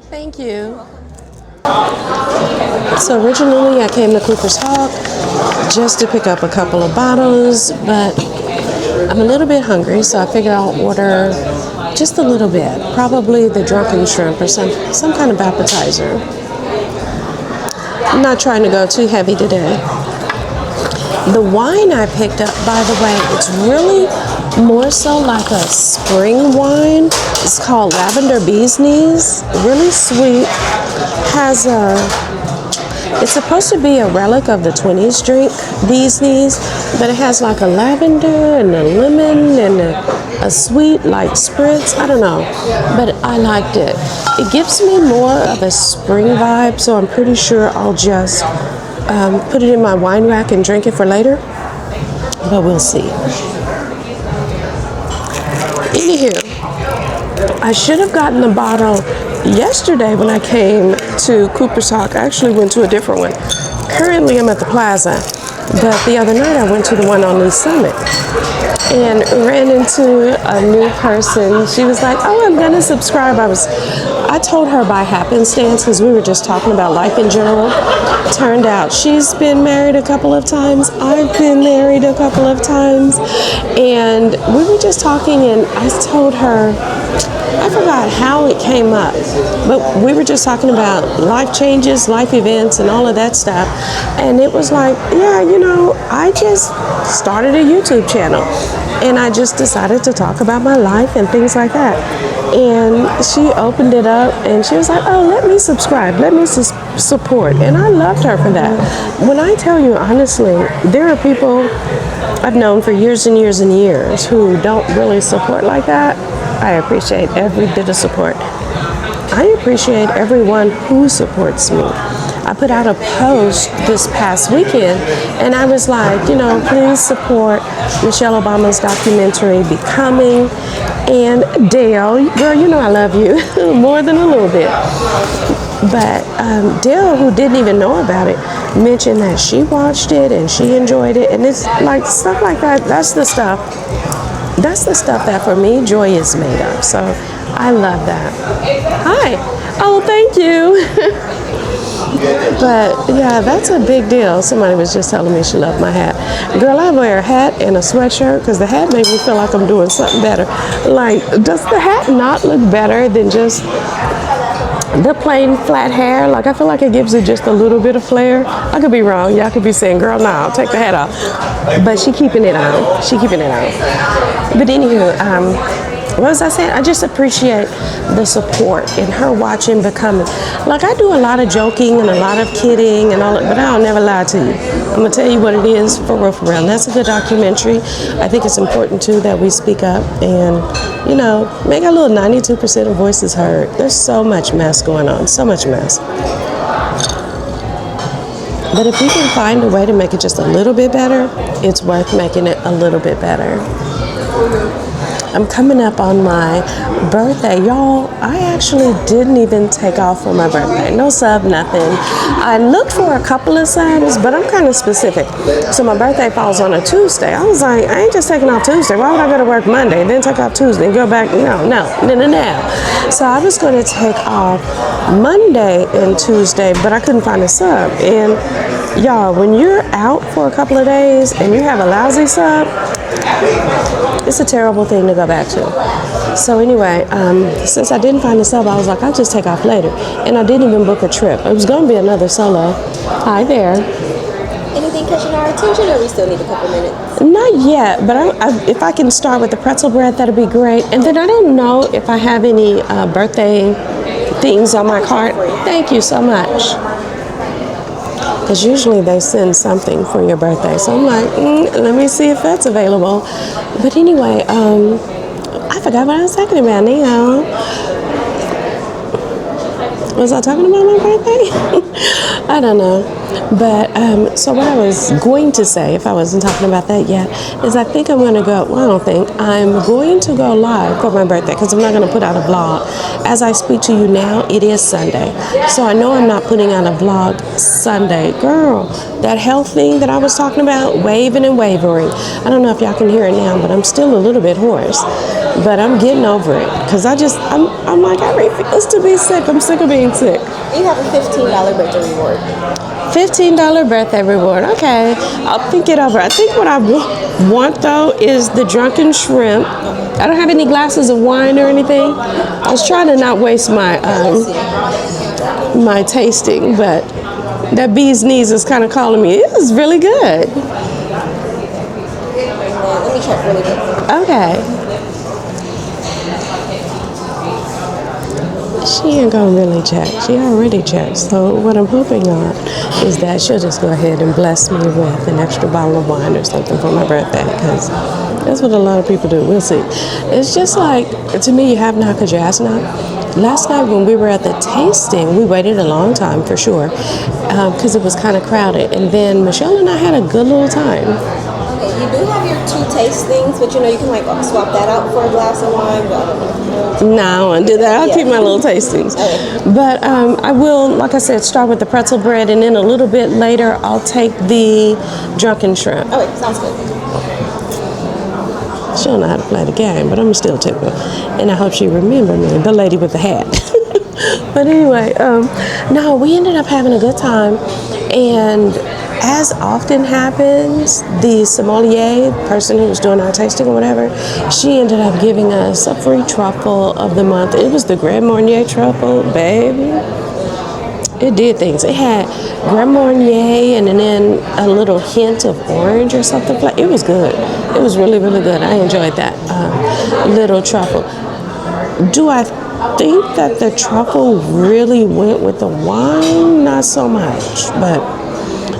Thank you. So originally I came to Cooper's Hawk just to pick up a couple of bottles, but I'm a little bit hungry, so I figured I'll order just a little bit, probably the drunken shrimp or some kind of appetizer. I'm not trying to go too heavy today. The wine I picked up, by the way, it's really more so like a spring wine. It's called Lavender Bee's Knees. Really sweet. It's supposed to be a relic of the 20s drink, Bee's Knees, but it has like a lavender and a lemon and a sweet like spritz. I don't know, but I liked it. It gives me more of a spring vibe, so I'm pretty sure I'll just put it in my wine rack and drink it for later, but we'll see. Anywho, I should have gotten the bottle yesterday when I came to Cooper's Hawk. I actually went to a different one. Currently I'm at the Plaza, but the other night I went to the one on the Summit and ran into a new person. She was like, oh, I'm gonna subscribe. I told her by happenstance because we were just talking about life in general. Turned out she's been married a couple of times. I've been married a couple of times. And we were just talking and I told her, I forgot how it came up, but we were just talking about life changes, life events, and all of that stuff. And it was like, yeah, I just started a YouTube channel and I just decided to talk about my life and things like that. And she opened it up and she was like, oh, let me subscribe, let me support. And I loved her for that. When I tell you honestly, there are people I've known for years and years and years who don't really support like that. I appreciate every bit of support. I appreciate everyone who supports me. I put out a post this past weekend and I was like, please support Michelle Obama's documentary, Becoming, and Dale, girl, I love you more than a little bit. But Dale, who didn't even know about it, mentioned that she watched it and she enjoyed it. And it's like stuff like that. That's the stuff that for me joy is made of. So I love that. Hi. Oh, thank you. But yeah, that's a big deal. Somebody was just telling me she loved my hat. Girl, I wear a hat and a sweatshirt because the hat made me feel like I'm doing something better. Like, does the hat not look better than just the plain flat hair? Like, I feel like it gives it just a little bit of flair. I could be wrong. Y'all could be saying, girl, no, I'll take the hat off. But she keeping it on. But anywho, what was I saying? I just appreciate the support and her watching Becoming. Like, I do a lot of joking and a lot of kidding and all that, but I'll never lie to you. I'm gonna tell you what it is for real, for real. And that's a good documentary. I think it's important too that we speak up and, make our little 92% of voices heard. There's so much mess going on, so much mess. But if we can find a way to make it just a little bit better, it's worth making it a little bit better. I'm coming up on my birthday. Y'all, I actually didn't even take off for my birthday. No sub, nothing. I looked for a couple of subs, but I'm kind of specific. So my birthday falls on a Tuesday. I was like, I ain't just taking off Tuesday. Why would I go to work Monday, then take off Tuesday and go back? No. So I was going to take off Monday and Tuesday, but I couldn't find a sub. And y'all, when you're out for a couple of days and you have a lousy sub, it's a terrible thing to go back to. So anyway, since I didn't find a sub, I was like, I'll just take off later. And I didn't even book a trip. It was going to be another solo. Hi there. Anything catching our attention, or we still need a couple minutes? Not yet, but if I can start with the pretzel bread, that'd be great. And then I don't know if I have any birthday things on my cart. Thank you so much. Because usually they send something for your birthday. So I'm like, let me see if that's available. But anyway, I forgot what I was talking about now. Was I talking about my birthday? I don't know. But so what I was going to say, if I wasn't talking about that yet, is I think I'm going to go. Well, I don't think I'm going to go live for my birthday because I'm not going to put out a vlog. As I speak to you now, it is Sunday, so I know I'm not putting out a vlog Sunday. Girl, that health thing that I was talking about, waving and wavering. I don't know if y'all can hear it now, but I'm still a little bit hoarse. But I'm getting over it because I'm like, I refuse to be sick. I'm sick of being sick. You have a $15 birthday reward. $15 birthday reward. Okay, I'll think it over. I think what I want though is the drunken shrimp. I don't have any glasses of wine or anything. I was trying to not waste my my tasting, but that bee's knees is kind of calling me. It was really good. Let me check really quick. Okay. She ain't gonna really check. She already checked. So what I'm hoping on is that she'll just go ahead and bless me with an extra bottle of wine or something for my birthday, because that's what a lot of people do. We'll see. It's just like, to me, you have not because you ask not. Last night when we were at the tasting, we waited a long time for sure because it was kind of crowded. And then Michelle and I had a good little time. Okay, you do have your 2 tastings, but you know you can like swap that out for a glass of wine. But I don't know. No, I won't do that. I'll keep my little tastings. Okay. But I will, like I said, start with the pretzel bread, and then a little bit later, I'll take the drunken shrimp. Okay, sounds good. She don't know how to play the game, but I'm still tickled. And I hope she remember me, the lady with the hat. But anyway, no, we ended up having a good time. And as often happens, the sommelier, person who was doing our tasting or whatever, she ended up giving us a free truffle of the month. It was the Grand Marnier truffle, baby. It did things. It had Grand Marnier and then a little hint of orange or something. It was good. It was really, really good. I enjoyed that little truffle. Do I think that the truffle really went with the wine? Not so much, but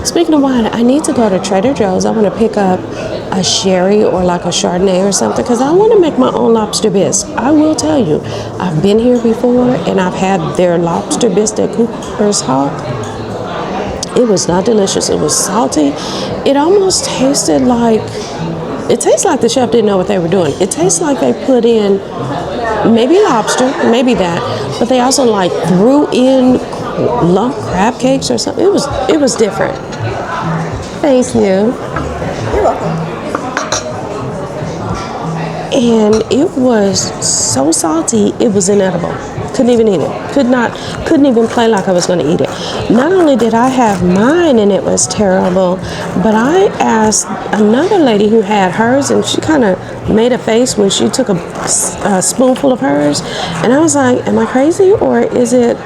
speaking of wine, I need to go to Trader Joe's. I want to pick up a sherry or like a Chardonnay or something because I want to make my own lobster bisque. I will tell you, I've been here before and I've had their lobster bisque at Cooper's Hawk. It was not delicious. It was salty. It almost tasted like, it tastes like the chef didn't know what they were doing. It tastes like they put in maybe lobster, maybe that, but they also like threw in lump crab cakes or something. It was different. Thank you. You're welcome. And it was so salty, it was inedible. Couldn't even eat it. Couldn't even play like I was going to eat it. Not only did I have mine and it was terrible, but I asked another lady who had hers, and she kind of made a face when she took a spoonful of hers. And I was like, am I crazy or is it?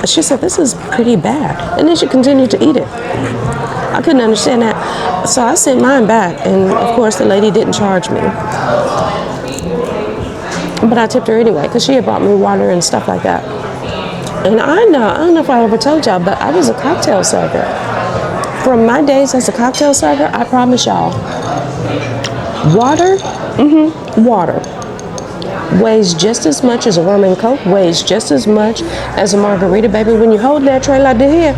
She said, this is pretty bad. And then she continued to eat it. I couldn't understand that. So I sent mine back, and of course the lady didn't charge me. But I tipped her anyway because she had bought me water and stuff like that. And I don't know if I ever told y'all, but I was a cocktail server. From my days as a cocktail server, I promise y'all, water weighs just as much as a rum and coke, weighs just as much as a margarita, baby. When you hold that tray like this here,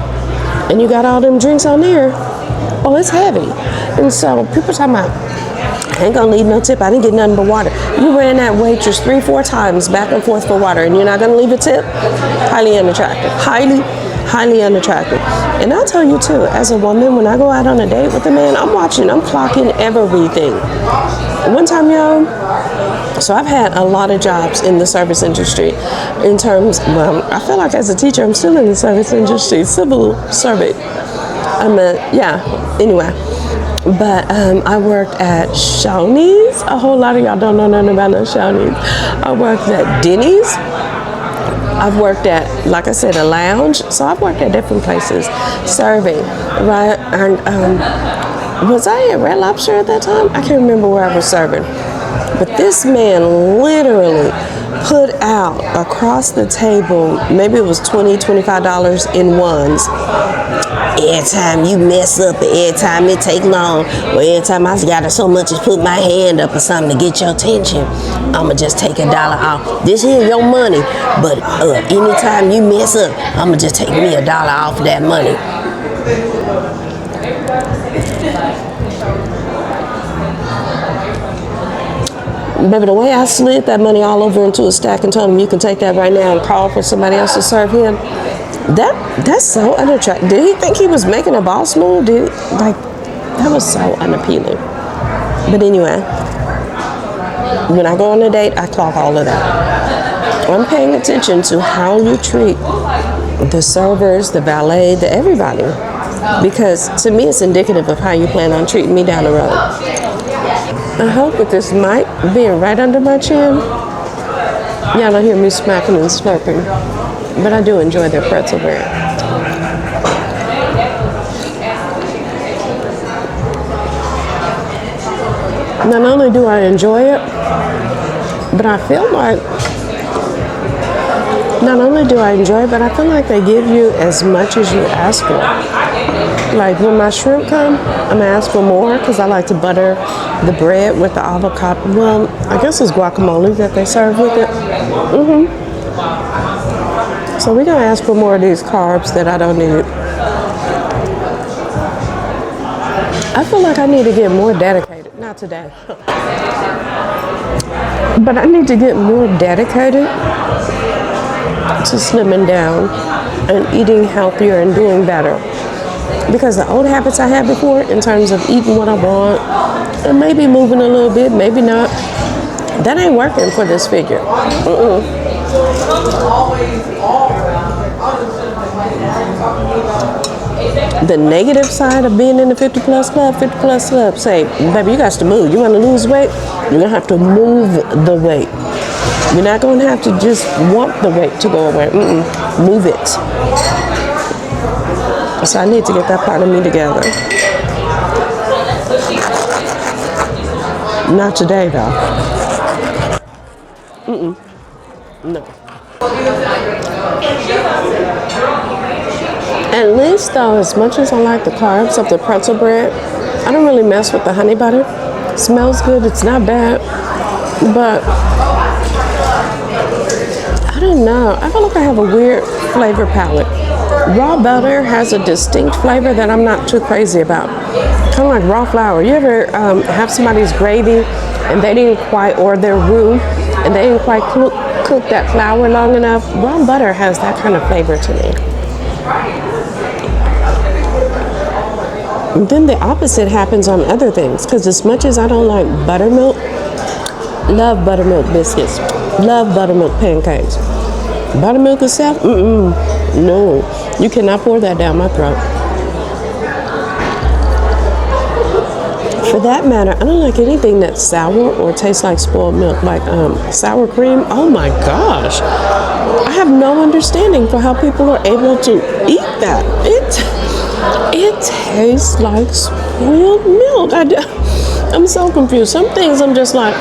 and you got all them drinks on there, oh, it's heavy. And so people talking about, I ain't gonna leave no tip. I didn't get nothing but water. You ran that waitress 3-4 times back and forth for water, and you're not gonna leave a tip? Highly unattractive. Highly unattractive. And I'll tell you too, as a woman, when I go out on a date with a man, I'm clocking everything. One time, y'all, so I've had a lot of jobs in the service industry in terms, well, I feel like as a teacher, I'm still in the service industry, civil servant. Anyway. But I worked at Shoney's. A whole lot of y'all don't know nothing about no Shoney's. I worked at Denny's. I've worked at, like I said, a lounge. So I've worked at different places serving, right? And was I at Red Lobster at that time? I can't remember where I was serving. But this man literally put out across the table, maybe it was $20, $25 in ones. Every time you mess up, every time it take long, or every time I got so much as put my hand up or something to get your attention, I'ma just take $1 off. This here your money, but anytime you mess up, I'ma just take me $1 off of that money. Baby, the way I slid that money all over into a stack and told him you can take that right now and call for somebody else to serve him, that's so unattractive. Did he think he was making a boss move? That was so unappealing. But anyway, when I go on a date, I clock all of that. I'm paying attention to how you treat the servers, the valet, the everybody. Because to me, it's indicative of how you plan on treating me down the road. I hope with this mic being right under my chin, y'all don't hear me smacking and slurping. But I do enjoy their pretzel bread. Not only do I enjoy it, but I feel like I feel like they give you as much as you ask for. Like when my shrimp come, I'm gonna ask for more because I like to butter the bread with the avocado. Well, I guess it's guacamole that they serve with it. So we're gonna ask for more of these carbs that I don't need. I feel like I need to get more dedicated. Not today. But I need to get more dedicated to slimming down and eating healthier and doing better. Because the old habits I had before in terms of eating what I want and maybe moving a little bit, maybe not, that ain't working for this figure. The negative side of being in the 50 plus club say, baby, you got to move. You want to lose weight? You're going to have to move the weight. You're not going to have to just want the weight to go away. Move it. So I need to get that part of me together. Not today, though. No. At least, though, as much as I like the carbs of the pretzel bread, I don't really mess with the honey butter. It smells good. It's not bad. But I don't know. I feel like I have a weird flavor palette. Raw butter has a distinct flavor that I'm not too crazy about. Kind of like raw flour. You ever have somebody's gravy and they didn't quite, or their roux, and they didn't quite cook that flour long enough? Raw butter has that kind of flavor to me. And then the opposite happens on other things. Because as much as I don't like buttermilk, love buttermilk biscuits, love buttermilk pancakes. Buttermilk itself, no. You cannot pour that down my throat. For that matter, I don't like anything that's sour or tastes like spoiled milk, like sour cream. Oh my gosh. I have no understanding for how people are able to eat that. It tastes like spoiled milk. I'm so confused. Some things I'm just like,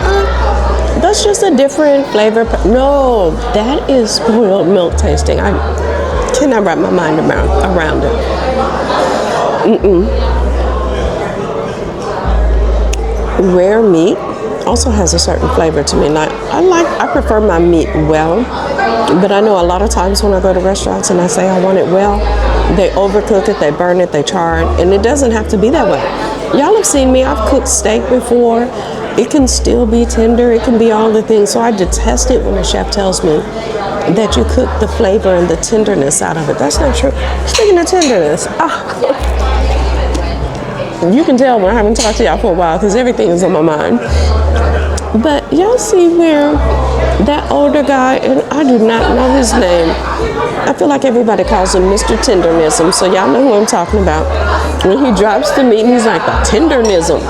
that's just a different flavor. No, that is spoiled milk tasting. I cannot wrap my mind around it. Rare meat also has a certain flavor to me. Like I prefer my meat well, but I know a lot of times when I go to restaurants and I say I want it well, they overcook it, they burn it, they char it, and it doesn't have to be that way. Y'all have seen me, I've cooked steak before. It can still be tender, it can be all the things. So I detest it when a chef tells me that you cook the flavor and the tenderness out of it. That's not true. Speaking of tenderness, you can tell when I haven't talked to y'all for a while because everything is on my mind. But y'all see where that older guy, and I do not know his name, I feel like everybody calls him Mr. Tendernism, so y'all know who I'm talking about. When he drops the meat, he's like, the tendernism.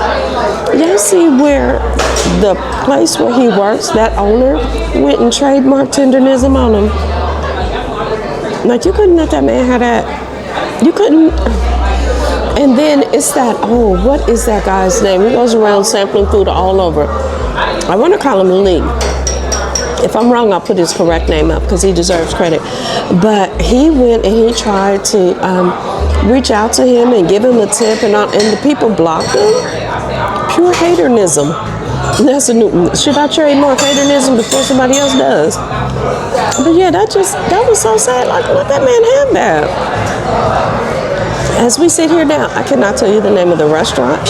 Y'all see where the place where he works, that owner, went and trademarked tendernism on him? Like, you couldn't let that man have that. You couldn't. And then it's that, what is that guy's name? He goes around sampling food all over. I want to call him Lee. If I'm wrong, I'll put his correct name up because he deserves credit. But he went and he tried to reach out to him and give him a tip, and the people blocked him. Pure haternism. That's a new. Should I trademark haternism before somebody else does? But yeah, that was so sad. Like, let that man have that. As we sit here now, I cannot tell you the name of the restaurant.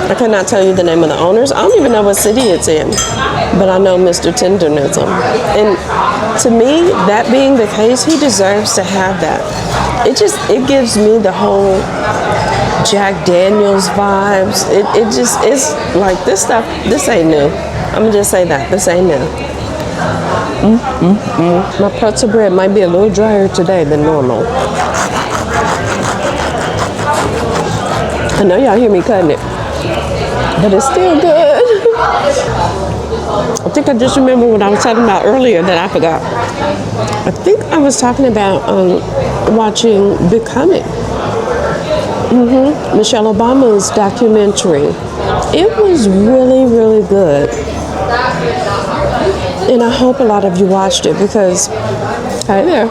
I cannot tell you the name of the owners. I don't even know what city it's in, but I know Mr. Tendernism. And to me, that being the case, he deserves to have that. It gives me the whole Jack Daniels vibes. It's like this stuff, this ain't new. I'm gonna just say that, this ain't new. My pretzel bread might be a little drier today than normal. I know y'all hear me cutting it, but it's still good. I think I just remember what I was talking about earlier that I forgot. I think I was talking about watching Becoming. Michelle Obama's documentary. It was really, really good. And I hope a lot of you watched it because, hi there.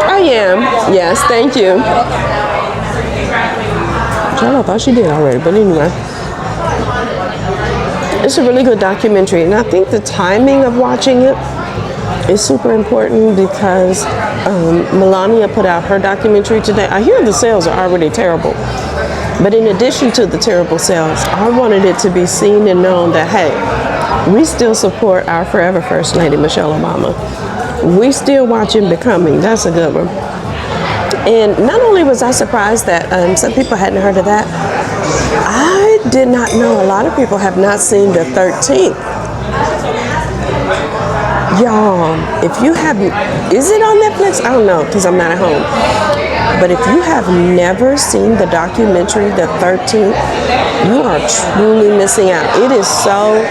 I am. Yes, thank you. I thought she did already, but anyway. It's a really good documentary, and I think the timing of watching it is super important because Melania put out her documentary today. I hear the sales are already terrible, but in addition to the terrible sales, I wanted it to be seen and known that, hey, we still support our forever First Lady, Michelle Obama. We still watching Becoming. That's a good one. And not only was I surprised that some people hadn't heard of that, I did not know a lot of people have not seen the 13th. Y'all, if you haven't, is it on Netflix? I don't know because I'm not at home. But if you have never seen the documentary, The 13th, you are truly missing out. It is so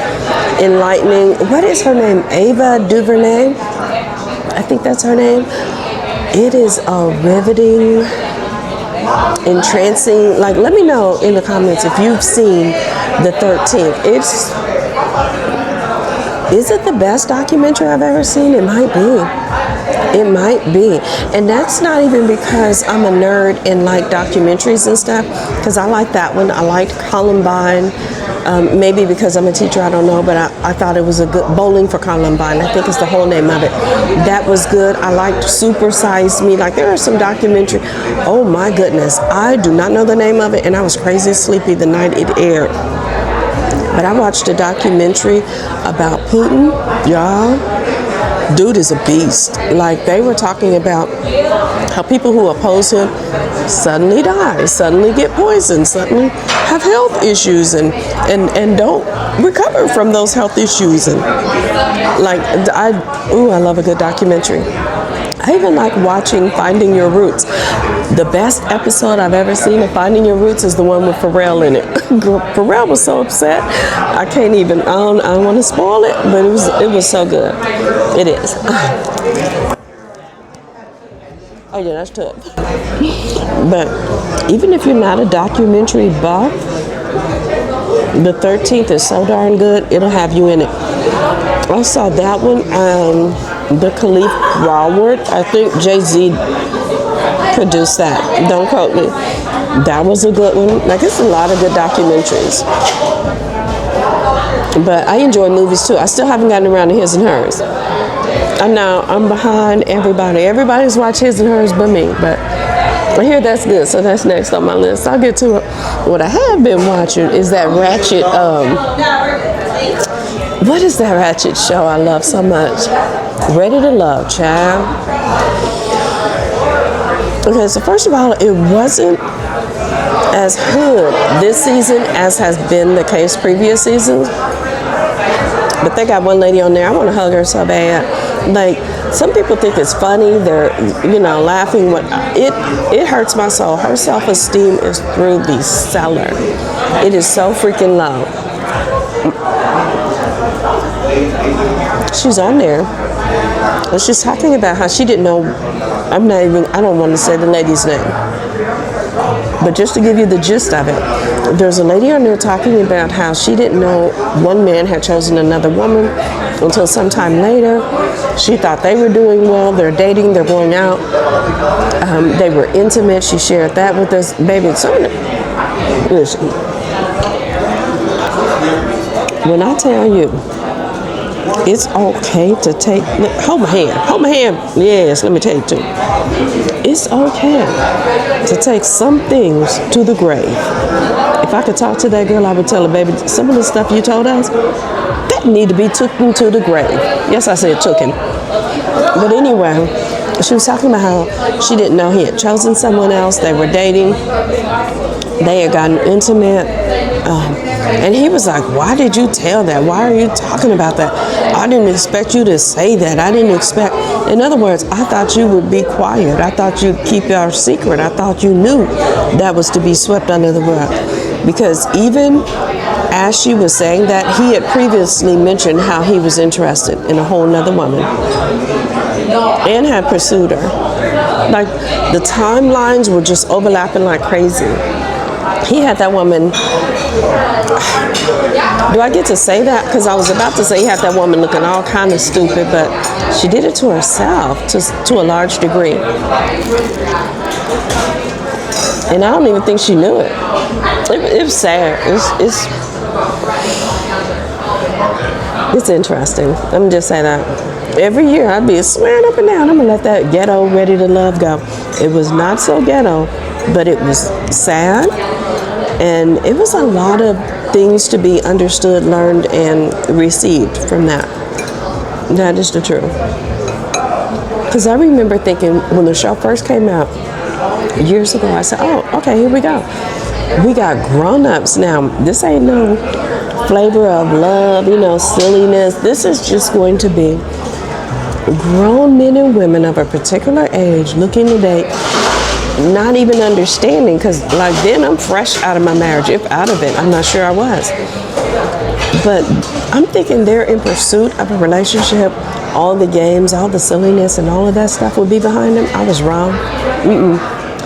enlightening. What is her name? Ava DuVernay? I think that's her name. It is a riveting, entrancing, like, let me know in the comments if you've seen The 13th. Is it the best documentary I've ever seen? It might be. It might be. And that's not even because I'm a nerd and like documentaries and stuff, because I like that one. I liked Columbine. Maybe because I'm a teacher, I don't know, but I thought it was a good Bowling for Columbine. I think it's the whole name of it. That was good. I liked Super Size Me. Like, there are some documentary. Oh my goodness. I do not know the name of it, and I was crazy sleepy the night it aired. But I watched a documentary about Putin, y'all. Dude is a beast. Like, they were talking about how people who oppose him suddenly die, suddenly get poisoned, suddenly have health issues and don't recover from those health issues. And like, I love a good documentary. I even like watching Finding Your Roots. The best episode I've ever seen of Finding Your Roots is the one with Pharrell in it. Pharrell was so upset. I don't want to spoil it, but it was so good. It is. Oh yeah, that's tough. But even if you're not a documentary buff, The 13th is so darn good, it'll have you in it. I saw that one, the Khalif Raward. I think Jay-Z produced that. Don't quote me. That was a good one. Like, it's a lot of good documentaries. But I enjoy movies too. I still haven't gotten around to His and Hers. I know I'm behind everybody. Everybody's watched His and Hers but me. But I hear that's good, so that's next on my list. I'll get to it. What I have been watching is that Ratchet. What is that Ratchet show I love so much? Ready to Love, child. Okay, so first of all, it wasn't as hood this season as has been the case previous seasons. But they got one lady on there. I want to hug her so bad. Like, some people think it's funny. They're, laughing. It hurts my soul. Her self-esteem is through the cellar. It is so freaking low. She's on there. And she's talking about how she didn't know. I don't want to say the lady's name. But just to give you the gist of it, there's a lady on there talking about how she didn't know one man had chosen another woman until sometime later. She thought they were doing well. They're dating. They're going out. They were intimate. She shared that with us. Baby, listen. When I tell you It's okay to take, hold my hand. Yes, let me take two. It's okay to take some things to the grave. If I could talk to that girl, I would tell her, baby, some of the stuff you told us, that need to be taken to the grave. Yes, I said took him. But anyway, she was talking about how she didn't know he had chosen someone else. They were dating. They had gotten intimate. And he was like, why did you tell that? Why are you talking about that? I didn't expect you to say that. I didn't expect, in other words, I thought you would be quiet. I thought you'd keep our secret. I thought you knew that was to be swept under the rug. Because even as she was saying that, he had previously mentioned how he was interested in a whole nother woman and had pursued her. Like, the timelines were just overlapping like crazy. He had that woman, do I get to say that? Because I was about to say he had that woman looking all kind of stupid, but she did it to herself to a large degree. And I don't even think she knew it. It was sad. It's interesting. Let me just say that. Every year I'd be swearing up and down, I'm going to let that ghetto Ready to Love go. It was not so ghetto, but it was sad. And it was a lot of things to be understood, learned, and received from that. That is the truth. Because I remember thinking when the show first came out years ago, I said, oh, okay, here we go. We got grown-ups now. This ain't no flavor of love, silliness. This is just going to be grown men and women of a particular age looking to date, not even understanding, because like then I'm fresh out of my marriage, if out of it. I'm not sure I was. But I'm thinking they're in pursuit of a relationship. All the games, all the silliness, and all of that stuff would be behind them. I was wrong.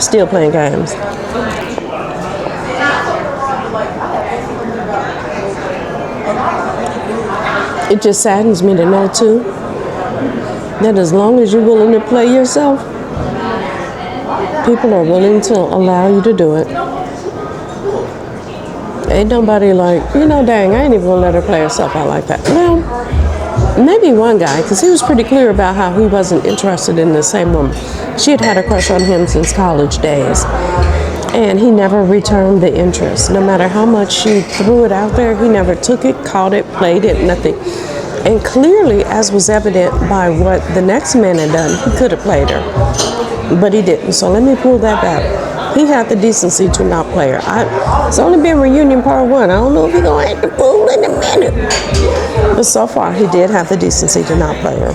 Still playing games. It just saddens me to know too that as long as you're willing to play yourself, people are willing to allow you to do it. Ain't nobody like, dang, I ain't even gonna let her play herself out like that. Well, maybe one guy, because he was pretty clear about how he wasn't interested in the same woman. She had had a crush on him since college days, and he never returned the interest. No matter how much she threw it out there, he never took it, caught it, played it, nothing. And clearly, as was evident by what the next man had done, he could have played her, but he didn't. So let me pull that back. He had the decency to not play her. It's only been reunion part 1. I don't know if he's going to act the fool in a minute. But so far, he did have the decency to not play her.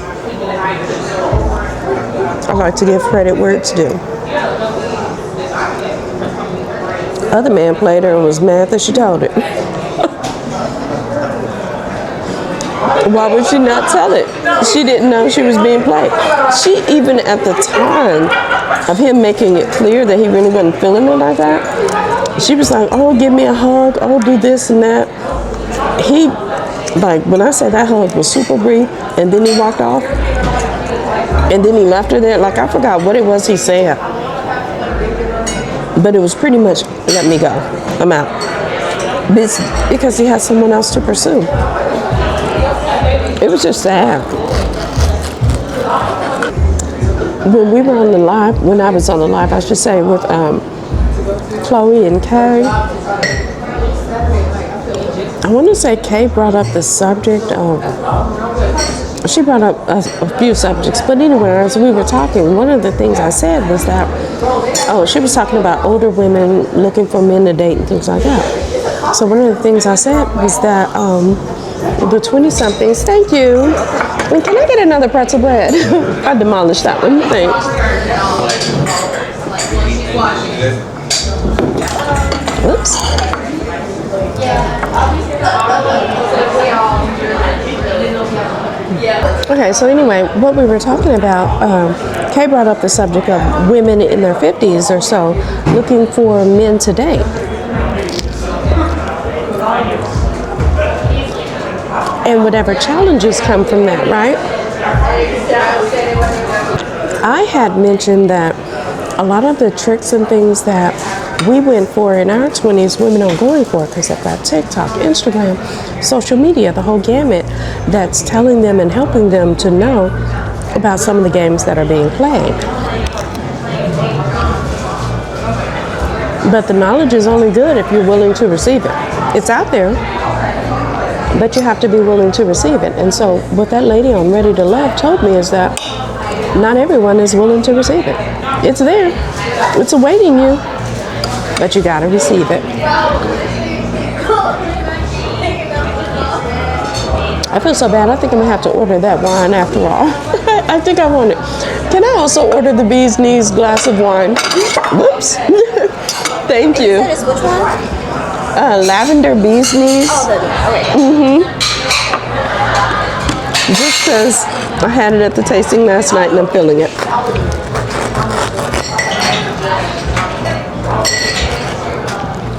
I like to give credit where it's due. Other man played her and was mad that she told it. Why would she not tell it? She didn't know she was being played. She, even at the time of him making it clear that he really wasn't feeling it like that, she was like, oh, give me a hug, oh, do this and that. He, like, when I said that hug was super brief, and then he walked off, and then he left her there, like, I forgot what it was he said. But it was pretty much, let me go, I'm out. Because he had someone else to pursue. It was just sad. When we were on the live, when I was on the live, I should say, with Chloe and Kay, I want to say Kay brought up the subject of, she brought up a few subjects, but anyway, as we were talking, one of the things I said was that, she was talking about older women looking for men to date and things like that. So one of the things I said was that the 20-somethings, thank you. And can I get another pretzel bread? I demolished that one, thanks. Oops. Okay, so anyway, what we were talking about, Kay brought up the subject of women in their 50s or so looking for men to date. And whatever challenges come from that, right? I had mentioned that a lot of the tricks and things that we went for in our 20s, women are going for because they've got TikTok, Instagram, social media, the whole gamut that's telling them and helping them to know about some of the games that are being played. But the knowledge is only good if you're willing to receive it. It's out there, but you have to be willing to receive it. And so what that lady on Ready to Love told me is that not everyone is willing to receive it. It's there. It's awaiting you, but you gotta receive it. I feel so bad. I think I'm gonna have to order that wine after all. I think I want it. Can I also order the bee's knees glass of wine? Whoops. Thank you. That is which one? Lavender bee's knees. Oh, okay. Just because I had it at the tasting last night and I'm feeling it.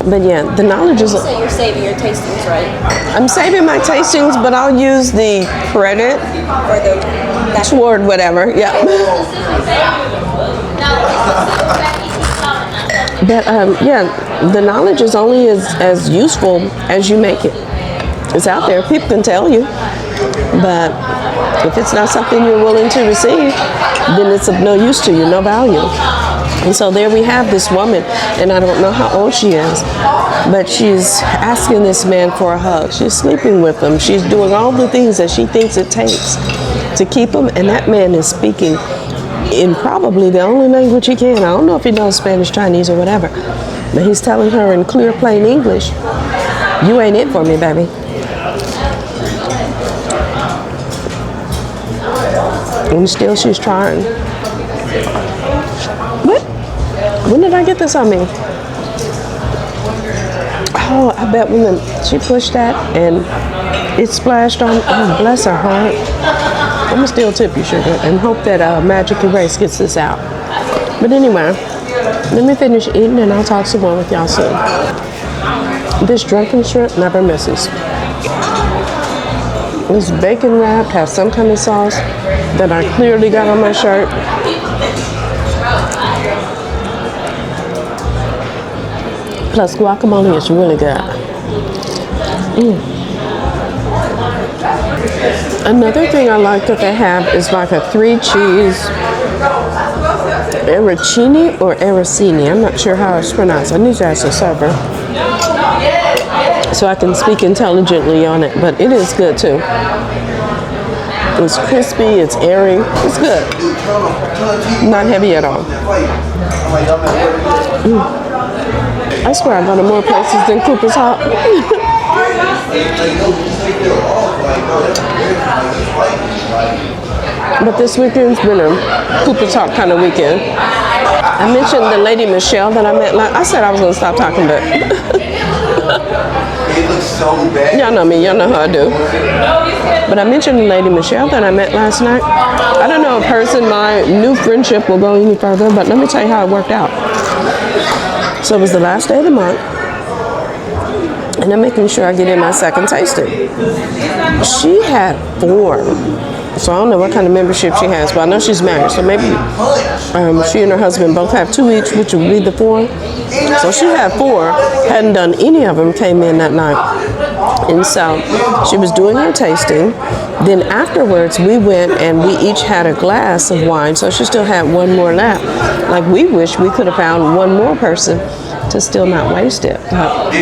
But yeah, the knowledge is... So you're saving your tastings, right? I'm saving my tastings, but I'll use the credit Or the... toward whatever, yeah. But yeah, the knowledge is only as useful as you make it. It's out there. People can tell you. But if it's not something you're willing to receive, then it's of no use to you, no value. And so there we have this woman, and I don't know how old she is, but she's asking this man for a hug. She's sleeping with him. She's doing all the things that she thinks it takes to keep him, and that man is speaking in probably the only language he can. I don't know if he knows Spanish, Chinese, or whatever, but he's telling her in clear, plain English, you ain't it for me, baby. And still she's trying. What? When did I get this on me? Oh, I bet when she pushed that and it splashed on, oh, bless her heart. I'm gonna still tip you, sugar, and hope that Magic Erase gets this out. But anyway, let me finish eating and I'll talk some more with y'all soon. This drunken shrimp never misses. It's bacon wrapped, has some kind of sauce that I clearly got on my shirt. Plus guacamole is really good. Another thing I like that they have is like a 3-cheese arancini or arancini. I'm not sure how it's pronounced. I need to ask the server so I can speak intelligently on it, but it is good too. It's crispy, it's airy, it's good. Not heavy at all. I swear I go to more places than Cooper's Hawk. But this weekend's been a Cooper's Hawk kind of weekend. I mentioned the lady Michelle that I met. I said I was going to stop talking, but y'all know me. Y'all know how I do. But I mentioned the lady Michelle that I met last night. I don't know if hers and my new friendship will go any further, but let me tell you how it worked out. So it was the last day of the month, and I'm making sure I get in my second tasting. She had 4. So I don't know what kind of membership she has, but I know she's married. So maybe she and her husband both have 2 each, which would be the 4. So she had 4, hadn't done any of them, came in that night. And so she was doing her tasting. Then afterwards, we went and we each had a glass of wine. So she still had 1 more left. Like, we wish we could have found 1 more person to still not waste it. But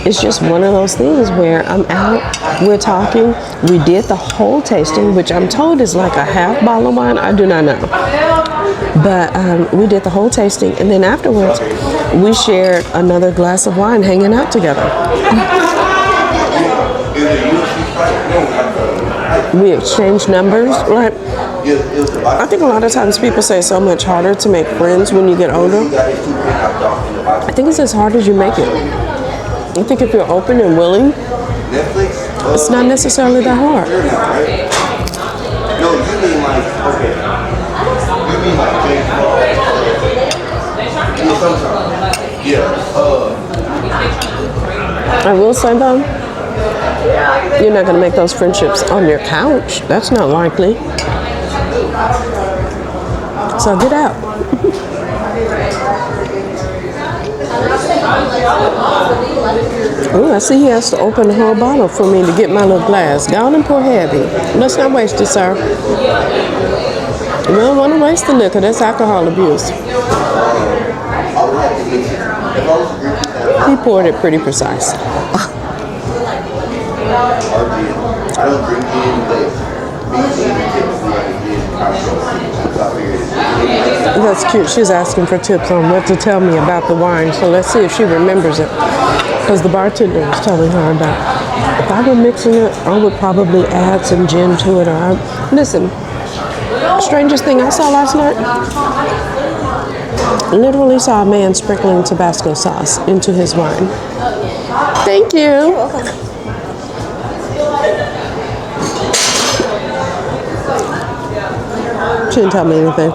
it's just one of those things where I'm out, we're talking, we did the whole tasting, which I'm told is like a half bottle of wine. I do not know. But we did the whole tasting, and then afterwards, we shared another glass of wine hanging out together. We exchanged numbers, right? I think a lot of times people say it's so much harder to make friends when you get older. I think it's as hard as you make it. I think if you're open and willing, it's not necessarily that hard. I will say though, you're not going to make those friendships on your couch. That's not likely. So get out. Oh, I see he has to open the whole bottle for me to get my little glass. Go on and pour heavy. Let's not waste it, sir. We don't want to waste the liquor. That's alcohol abuse. He poured it pretty precise. That's cute. She's asking for tips on what to tell me about the wine. So let's see if she remembers it. Because the bartender was telling her about, if I were mixing it, I would probably add some gin to it. Listen, strangest thing I saw last night, literally saw a man sprinkling Tabasco sauce into his wine. Thank you. You're welcome. She didn't tell me anything.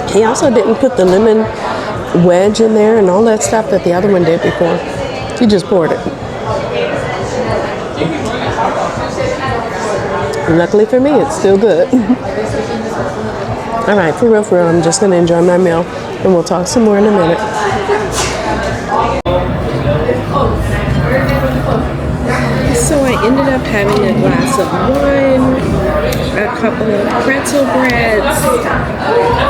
He also didn't put the lemon wedge in there and all that stuff that the other one did before. He just poured it. Luckily for me, it's still good. All right, for real, I'm just going to enjoy my meal, and we'll talk some more in a minute. So I ended up having a glass of wine, a couple of pretzel breads,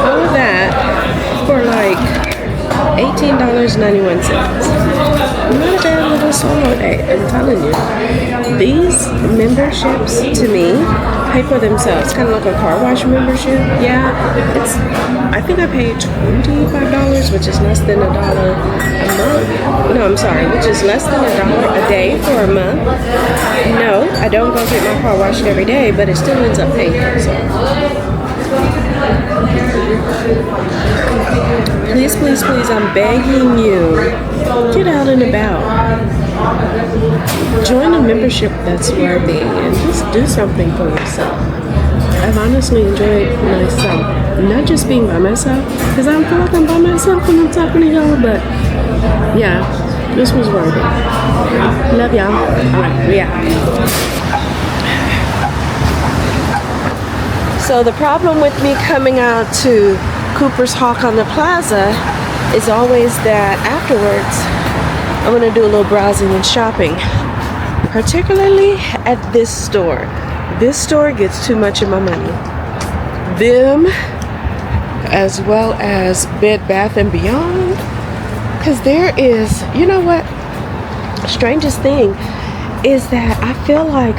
all of that for like $18.91. Not a bad little solo day, I'm telling you. These memberships, to me, pay for themselves. Kind of like a car wash membership. Yeah, I think I paid $25, which is less than $1 a month. No, I'm sorry, which is less than $1 a day for a month. No, I don't go get my car washed every day, but it still ends up paying for itself. Please, please, please, I'm begging you, get out and about. Join a membership that's worthy and just do something for yourself. I've honestly enjoyed myself, not just being by myself, because I don't feel like I'm by myself when I'm talking to y'all, but yeah, this was worthy. Love y'all. All right, we out. So the problem with me coming out to Cooper's Hawk on the Plaza is always that afterwards I'm going to do a little browsing and shopping, particularly at this store. This store gets too much of my money. Them, as well as Bed Bath & Beyond, because there is, you know what, strangest thing is that I feel like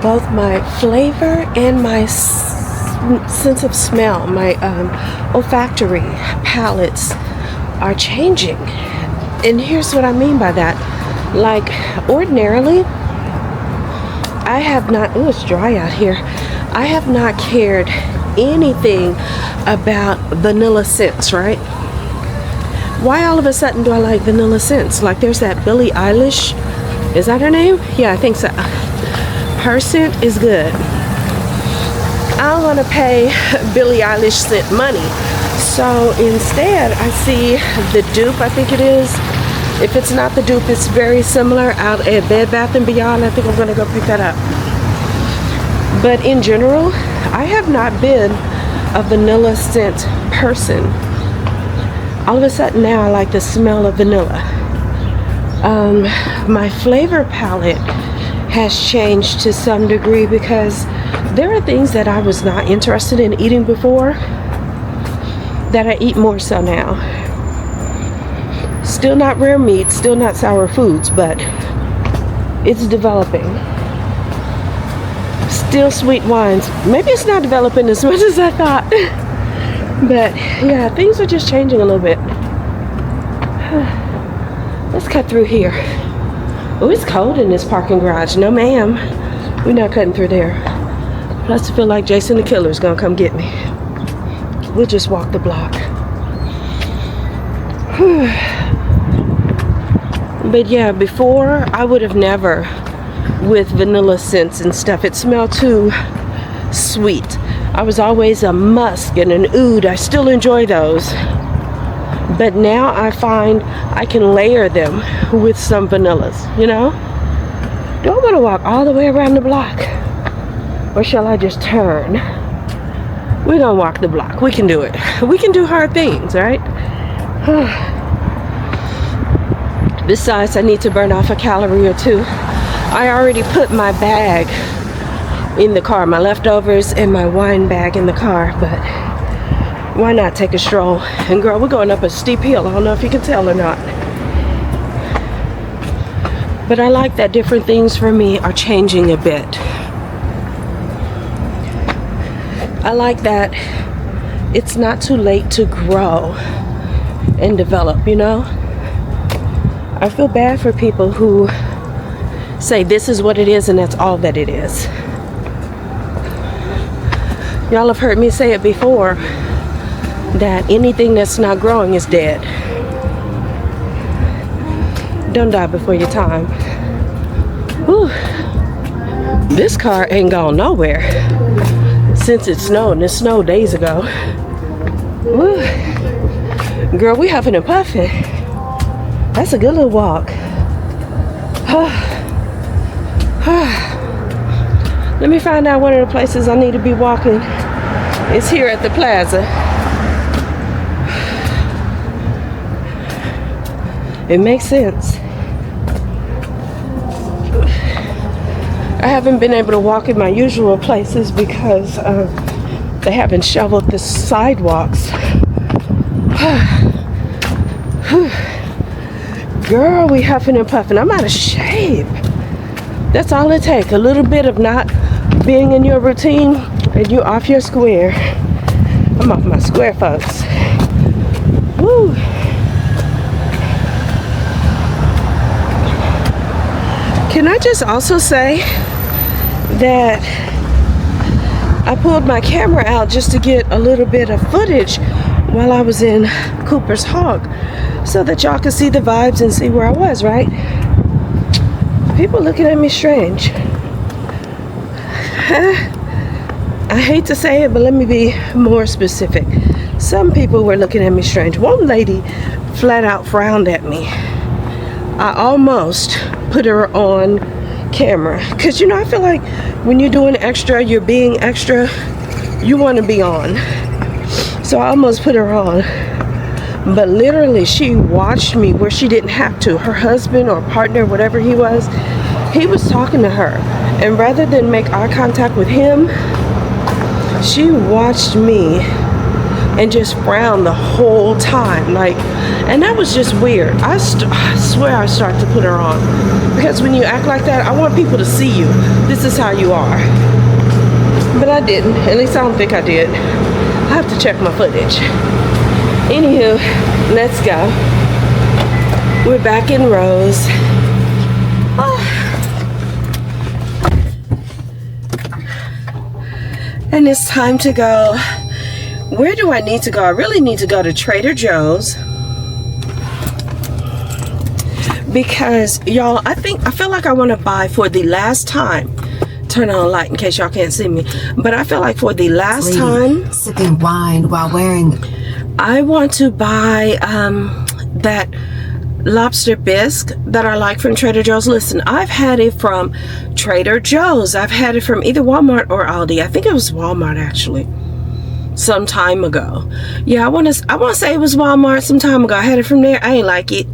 both my flavor and my sense of smell, my olfactory palates are changing. And here's what I mean by that. Like, ordinarily, I have not, oh, it's dry out here. I have not cared anything about vanilla scents, right? Why all of a sudden do I like vanilla scents? Like, there's that Billie Eilish, is that her name? Yeah, I think so. Her scent is good. I don't want to pay Billie Eilish scent money. So instead, I see the dupe, I think it is. If it's not the dupe, it's very similar out at Bed Bath & Beyond. I think I'm going to go pick that up. But in general, I have not been a vanilla scent person. All of a sudden now I like the smell of vanilla. My flavor palette has changed to some degree because there are things that I was not interested in eating before that I eat more so now. Still not rare meat, still not sour foods, but it's developing. Still sweet wines. Maybe it's not developing as much as I thought. But yeah, things are just changing a little bit. Let's cut through here. Oh, it's cold in this parking garage. No, ma'am. We're not cutting through there. Plus, I feel like Jason the Killer's gonna come get me. We'll just walk the block. But yeah, before I would have never with vanilla scents and stuff. It smelled too sweet. I was always a musk and an oud. I still enjoy those. But now I find I can layer them with some vanillas, you know? Do I want to walk all the way around the block? Or shall I just turn? We're gonna walk the block. We can do it. We can do hard things, right? Besides, I need to burn off a calorie or two. I already put my bag in the car, my leftovers and my wine bag in the car, but why not take a stroll? And girl, we're going up a steep hill. I don't know if you can tell or not. But I like that different things for me are changing a bit. I like that it's not too late to grow and develop, you know? I feel bad for people who say this is what it is and that's all that it is. Y'all have heard me say it before, that anything that's not growing is dead. Don't die before your time. Whew. This car ain't gone nowhere since it snowed, and it snowed days ago. Whew. Girl, we huffing and puffing. That's a good little walk. Let me find out one of the places I need to be walking. It's here at the plaza. It makes sense. I haven't been able to walk in my usual places because they haven't shoveled the sidewalks. Girl, we huffing and puffing. I'm out of shape. That's all it takes. A little bit of not being in your routine and you off your square. I'm off my square, folks. Woo. Can I just also say that I pulled my camera out just to get a little bit of footage while I was in Cooper's Hawk so that y'all could see the vibes and see where I was, right? People looking at me strange. I hate to say it, but let me be more specific. Some people were looking at me strange. One lady flat out frowned at me. I almost put her on camera because, you know, I feel like when you're doing extra, you're being extra, you want to be on. So I almost put her on, but literally she watched me where she didn't have to. Her husband or partner, whatever he was talking to her, and rather than make eye contact with him, she watched me and just frowned the whole time, like, and that was just weird. I swear I started to put her on, because when you act like that, I want people to see you. This is how you are. But I didn't. At least I don't think I did. I have to check my footage. Anywho, let's go. We're back in Rose. And it's time to go. Where do I need to go? I really need to go to Trader Joe's, because y'all, I feel like I want to buy for the last time. Turn on a light in case y'all can't see me, but I feel like for the last time, sipping wine while wearing, I want to buy that lobster bisque that I like from Trader Joe's. Listen, I've had it from Trader Joe's. I've had it from either Walmart or Aldi. I think it was Walmart actually, some time ago. Yeah, I want to say it was Walmart some time ago. I had it from there. I ain't like it.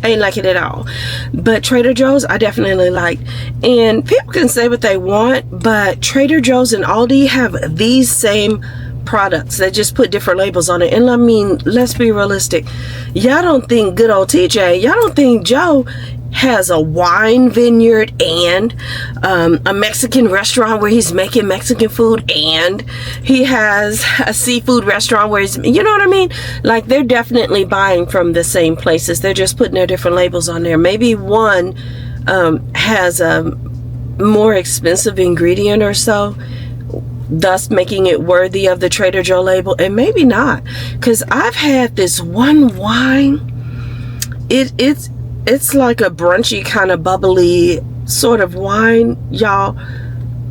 I ain't like it at all. But Trader Joe's I definitely like. And people can say what they want, but Trader Joe's and Aldi have these same products. They just put different labels on it. And I mean, let's be realistic. Y'all don't think good old TJ, y'all don't think Joe has a wine vineyard and a Mexican restaurant where he's making Mexican food, and he has a seafood restaurant where he's, you know what I mean? Like, they're definitely buying from the same places. They're just putting their different labels on there. Maybe one has a more expensive ingredient or so, thus making it worthy of the Trader Joe label, and maybe not. Because I've had this one wine, it's like a brunchy kind of bubbly sort of wine. Y'all,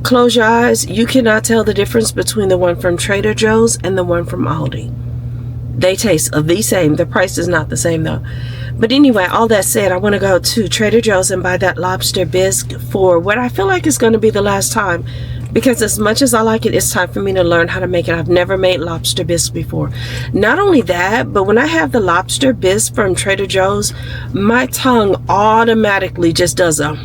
close your eyes. You cannot tell the difference between the one from Trader Joe's and the one from Aldi. They taste the same. The price is not the same though. But anyway, all that said, I want to go to Trader Joe's and buy that lobster bisque for what I feel like is going to be the last time because as much as I like it, it's time for me to learn how to make it. I've never made lobster bisque before. Not only that, but when I have the lobster bisque from Trader Joe's, my tongue automatically just does a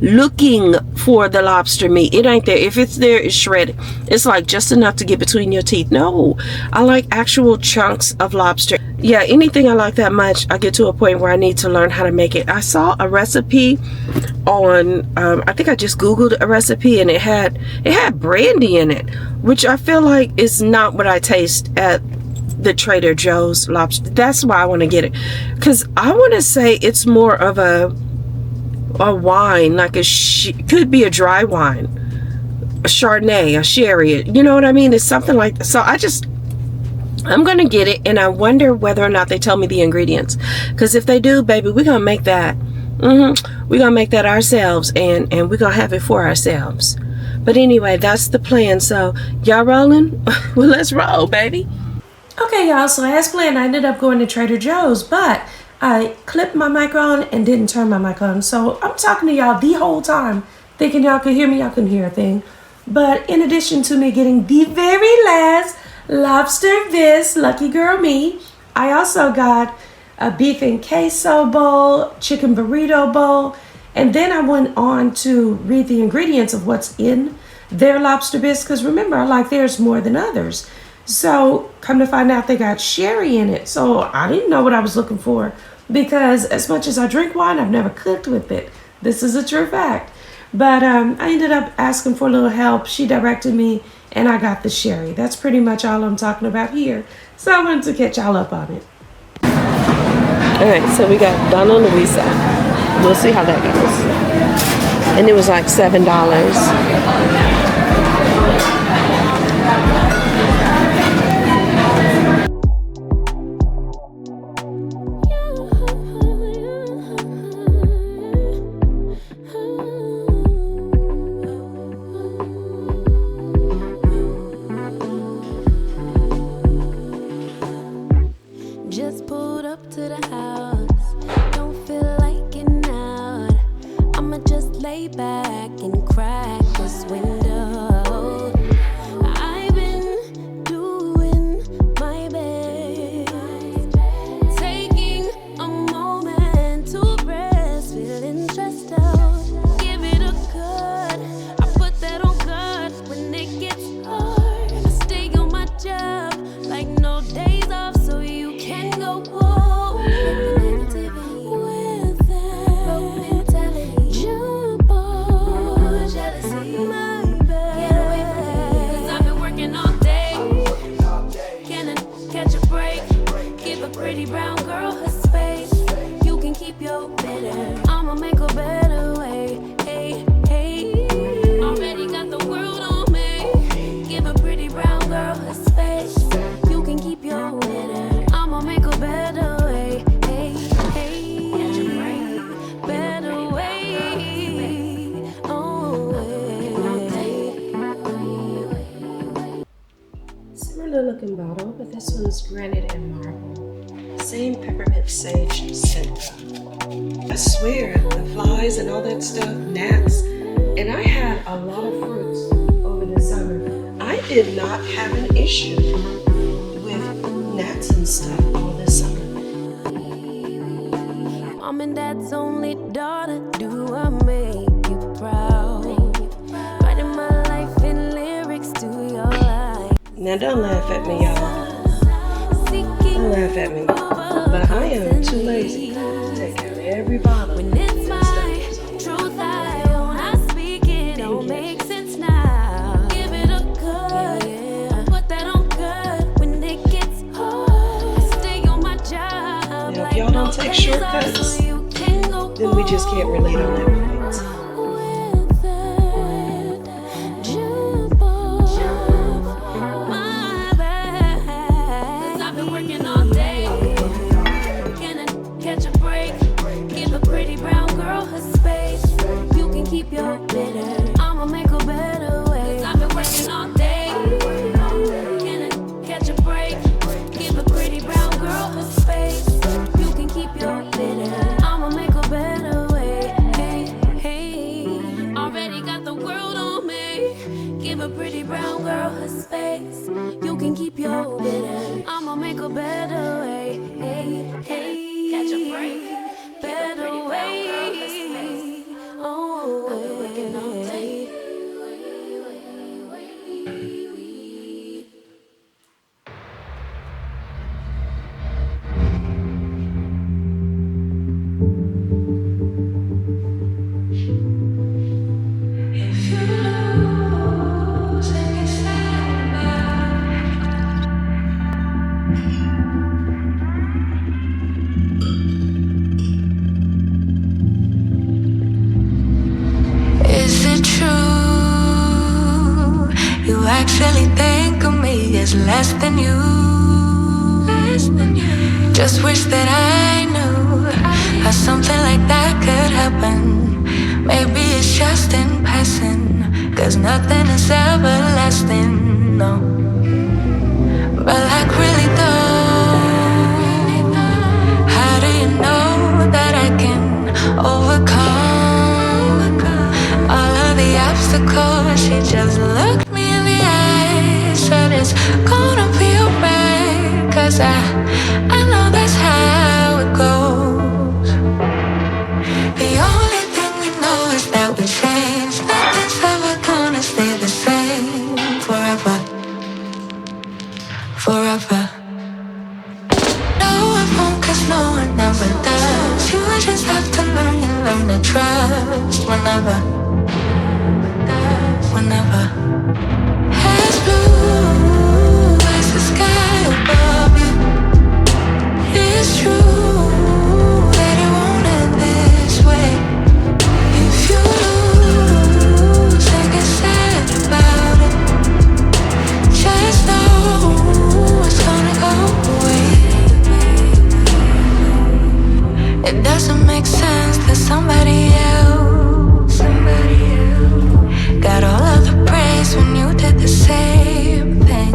looking for the lobster meat. It ain't there. If it's there, it's shredded. It's like just enough to get between your teeth. No, I like actual chunks of lobster. Yeah, anything I like that much, I get to a point where I need to learn how to make it. I saw a recipe on I think I just googled a recipe, and it had brandy in it, which I feel like is not what I taste at the Trader Joe's lobster. That's why I want to get it, because I want to say it's more of a wine, like could be a dry wine, a Chardonnay, a sherry, you know what I mean? It's something like that. So I'm gonna get it, and I wonder whether or not they tell me the ingredients, because if they do, baby, we're gonna make that. We're gonna make that ourselves, and we're gonna have it for ourselves. But anyway, that's the plan. So y'all rolling? Well, let's roll, baby. Okay, y'all, so as planned, I ended up going to Trader Joe's, but I clipped my mic on and didn't turn my mic on. So I'm talking to y'all the whole time, thinking y'all could hear me. Y'all couldn't hear a thing. But in addition to me getting the very last lobster bisque, lucky girl me, I also got a beef and queso bowl, chicken burrito bowl, and then I went on to read the ingredients of what's in their lobster bisque, because remember, I like theirs more than others. So come to find out, they got sherry in it. So I didn't know what I was looking for, because as much as I drink wine, I've never cooked with it. This is a true fact. But I ended up asking for a little help. She directed me, and I got the sherry. That's pretty much all I'm talking about here. So I wanted to catch y'all up on it. All right, so we got Donna Luisa. We'll see how that goes. And it was like $7. Just pulled up to the house. Don't feel like getting out. I'ma just lay back and crack this window. I've been doing my best, taking a moment to rest, feeling stressed out. Give it a cut. I put that on God when it gets hard. I stay on my job like no days off, so you can go home with that jump on jealousy, my bad. Get away from me, 'cause I've been working all day. Can I catch a break? Give a pretty brown girl her space. You can keep your bitter, I'ma make a better way. Hey, hey, already got the world on me. Give a pretty brown girl her space. You can keep your bitter, I'ma make a better way. Hey, hey, better way. Oh, Similar looking bottle, but this one's granite and marble. Same peppermint sage scent. I swear, the flies and all that stuff, gnats, and I had a lot of fruits over the summer. I did not have an issue with gnats and stuff all this summer. Mom and Dad's only daughter, do I make you proud? Writing my life in lyrics to your life. Now don't laugh at me, y'all. Don't laugh at me. But I am too lazy to take care of every bottle. When it's my truth, I own, I speak it, don't make sense now. Give it a cut, put that on cut when it gets hard. Stay on my job. Now, if y'all don't take shortcuts, then we just can't relate on that point. With that jump on my back, 'cause I've been working all day. Can I catch a break? Give a pretty brown girl her space. You can keep your bitter, I'ma make a better way. 'Cause I've been working all day. Can I catch a break? Give a pretty brown girl her space. You can keep your bitter, I'ma make a better way. Hey, hey. borrow her space. You can keep your bitter. I'ma make a better way. Hey, hey, catch a break. Better way. Oh, I've been working all day. Is it true? You actually think of me as less than you. Just wish that I knew how something like that could happen. Maybe it's just in passing, 'cause nothing is everlasting, no. But like really though, how do you know that I can overcome all of the obstacles? She just looked me in the eyes, said it's gonna be alright, 'cause I know that's how it goes. The only thing we know is that we change. Nothing's ever gonna stay the same forever, forever. No, it won't, 'cause no one ever does. You just have to learn and learn to trust whenever, whenever. As blue as the sky above you. It's true that it won't end this way. If you lose and get sad about it, just know it's gonna go away. It doesn't make sense that somebody else got all of the praise when you did the same thing.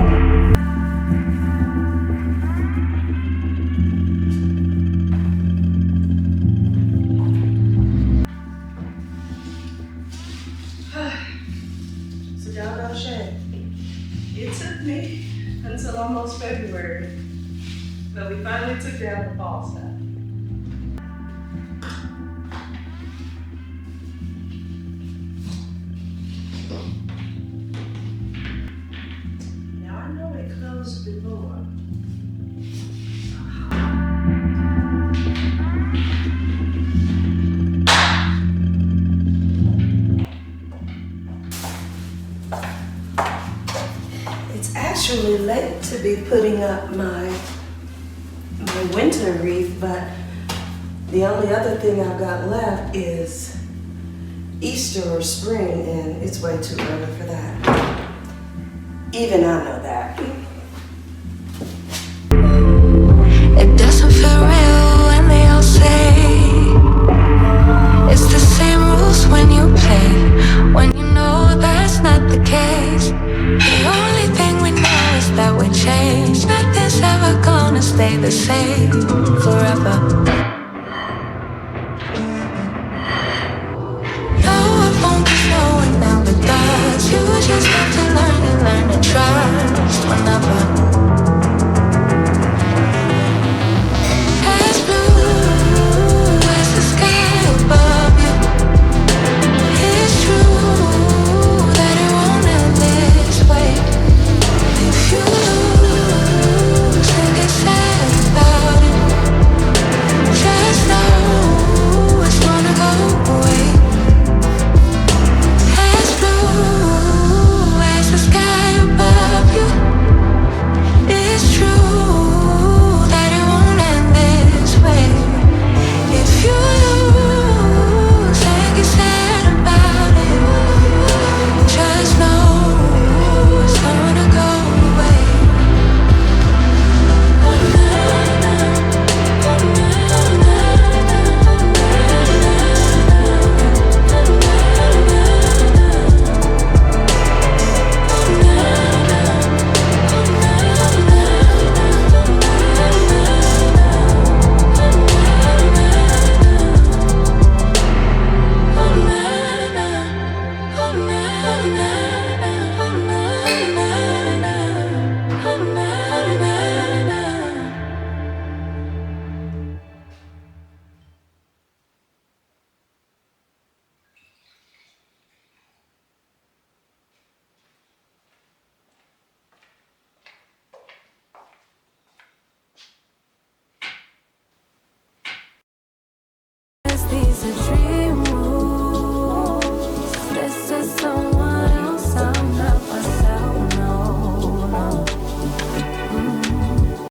So y'all know shit. It took me until almost February, but we finally took down the fall stuff. Now I know it closed before. It's actually late to be putting up my winter wreath, but the only other thing I've got left is Easter or spring, and it's way too early for that. Even I know that. It doesn't feel real when they all say it's the same rules when you play, when you know that's not the case. The only thing we know is that we change. Nothing's ever gonna stay the same forever.